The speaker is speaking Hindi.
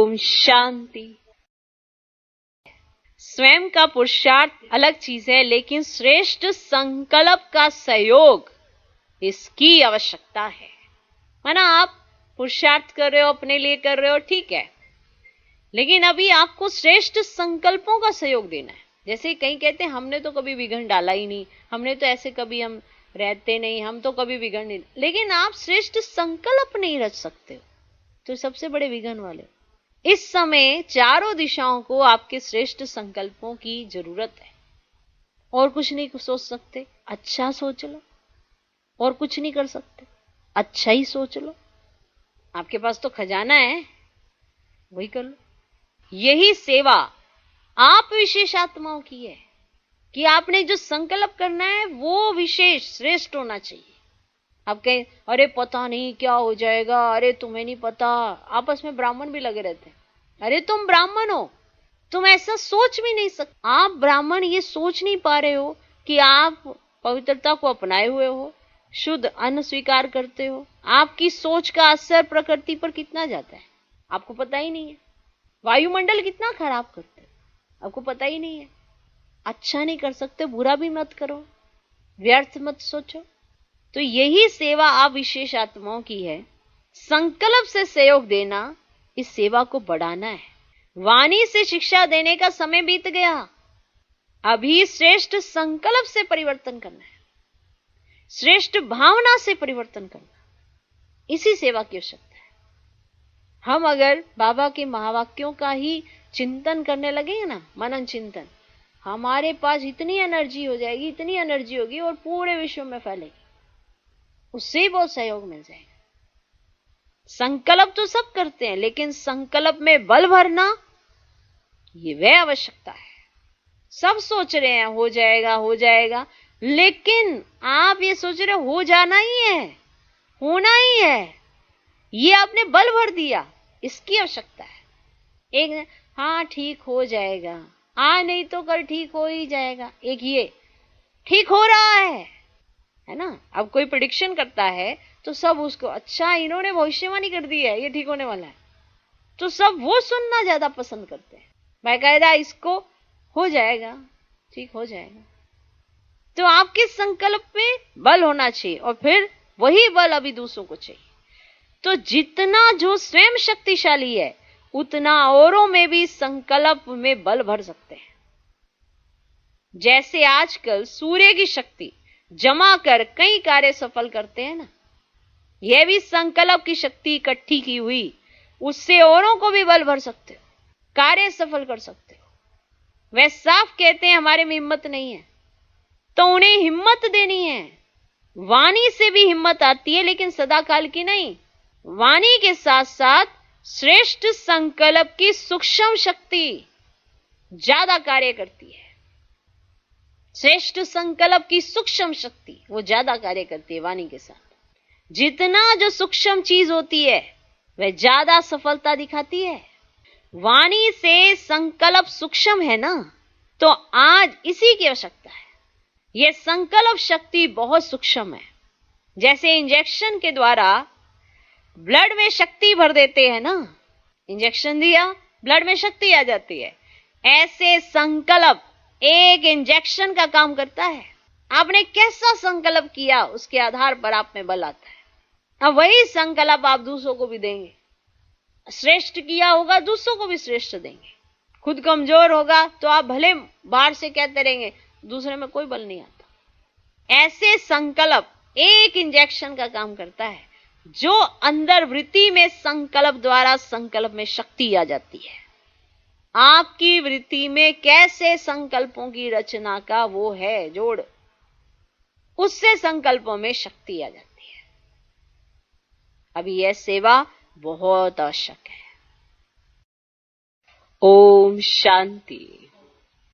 ओम शांति। स्वयं का पुरुषार्थ अलग चीज है, लेकिन श्रेष्ठ संकल्प का सहयोग इसकी आवश्यकता है। माना आप पुरुषार्थ कर रहे हो, अपने लिए कर रहे हो, ठीक है, लेकिन अभी आपको श्रेष्ठ संकल्पों का सहयोग देना है। जैसे कहीं कहते हैं हमने तो कभी विघ्न डाला ही नहीं, हमने तो ऐसे कभी हम रहते नहीं, हम तो कभी विघ्न नहीं, लेकिन आप श्रेष्ठ संकल्प नहीं रच सकते हो तो सबसे बड़े विघ्न वाले। इस समय चारों दिशाओं को आपके श्रेष्ठ संकल्पों की जरूरत है। और कुछ नहीं सोच सकते, अच्छा सोच लो। और कुछ नहीं कर सकते, अच्छा ही सोच लो। आपके पास तो खजाना है, वही कर लो। यही सेवा आप विशेष आत्माओं की है कि आपने जो संकल्प करना है वो विशेष श्रेष्ठ होना चाहिए। आप कहें अरे पता नहीं क्या हो जाएगा, अरे तुम्हें नहीं पता। आपस में ब्राह्मण भी लगे रहते हैं, अरे तुम ब्राह्मण हो, तुम ऐसा सोच भी नहीं सकते। आप ब्राह्मण ये सोच नहीं पा रहे हो कि आप पवित्रता को अपनाए हुए हो, शुद्ध अन्न स्वीकार करते हो। आपकी सोच का असर प्रकृति पर कितना जाता है आपको पता ही नहीं है। वायुमंडल कितना खराब करते हो आपको पता ही नहीं है। अच्छा नहीं कर सकते, बुरा भी मत करो, व्यर्थ मत सोचो। तो यही सेवा आप विशेष आत्माओं की है। संकल्प से सहयोग देना, इस सेवा को बढ़ाना है। वाणी से शिक्षा देने का समय बीत गया, अभी श्रेष्ठ संकल्प से परिवर्तन करना है, श्रेष्ठ भावना से परिवर्तन करना, इसी सेवा की आवश्यकता है। हम अगर बाबा के महावाक्यों का ही चिंतन करने लगेंगे ना, मनन चिंतन, हमारे पास इतनी एनर्जी हो जाएगी, इतनी एनर्जी होगी और पूरे विश्व में फैलेगी, उससे ही बहुत सहयोग मिल जाएगा। संकल्प तो सब करते हैं, लेकिन संकल्प में बल भरना ये वह आवश्यकता है। सब सोच रहे हैं हो जाएगा हो जाएगा, लेकिन आप ये सोच रहे हो जाना ही है, होना ही है, ये आपने बल भर दिया, इसकी आवश्यकता है। एक हाँ ठीक हो जाएगा, हाँ नहीं तो कल ठीक हो ही जाएगा, एक ये ठीक हो रहा है ना। अब कोई प्रेडिक्शन करता है तो सब उसको अच्छा इन्होंने भविष्यवाणी कर दी है, ये ठीक होने वाला है, तो सब वो सुनना ज्यादा पसंद करते हैं। बाकायदा इसको हो जाएगा, ठीक हो जाएगा। तो आपके संकल्प में बल होना चाहिए और फिर वही बल अभी दूसरों को चाहिए। तो जितना जो स्वयं शक्तिशाली है, उतना औरों में भी संकल्प में बल भर सकते हैं। जैसे आजकल सूर्य की शक्ति जमा कर कई कार्य सफल करते हैं ना, यह भी संकल्प की शक्ति इकट्ठी की हुई, उससे औरों को भी बल भर सकते हो, कार्य सफल कर सकते हो। वह साफ कहते हैं हमारे में हिम्मत नहीं है, तो उन्हें हिम्मत देनी है। वाणी से भी हिम्मत आती है, लेकिन सदाकाल की नहीं। वाणी के साथ साथ श्रेष्ठ संकल्प की सूक्ष्म शक्ति ज्यादा कार्य करती है। श्रेष्ठ संकल्प की सूक्ष्म शक्ति वो ज्यादा कार्य करती है वाणी के साथ। जितना जो सूक्ष्म चीज होती है वह ज्यादा सफलता दिखाती है। वाणी से संकल्प सूक्ष्म है ना, तो आज इसी की आवश्यकता है। यह संकल्प शक्ति बहुत सूक्ष्म है। जैसे इंजेक्शन के द्वारा ब्लड में शक्ति भर देते हैं ना, इंजेक्शन दिया ब्लड में शक्ति आ जाती है, ऐसे संकल्प एक इंजेक्शन का काम करता है। आपने कैसा संकल्प किया उसके आधार पर आप में बल आता है। अब वही संकल्प आप दूसरों को भी देंगे। श्रेष्ठ किया होगा दूसरों को भी श्रेष्ठ देंगे। खुद कमजोर होगा तो आप भले बाहर से कहते रहेंगे, दूसरे में कोई बल नहीं आता। ऐसे संकल्प एक इंजेक्शन का काम करता है, जो अंदर वृत्ति में संकल्प द्वारा संकल्प में शक्ति आ जाती है। आपकी वृत्ति में कैसे संकल्पों की रचना का वो है जोड़, उससे संकल्पों में शक्ति आ जाती है। अभी यह सेवा बहुत आवश्यक है। ओम शांति।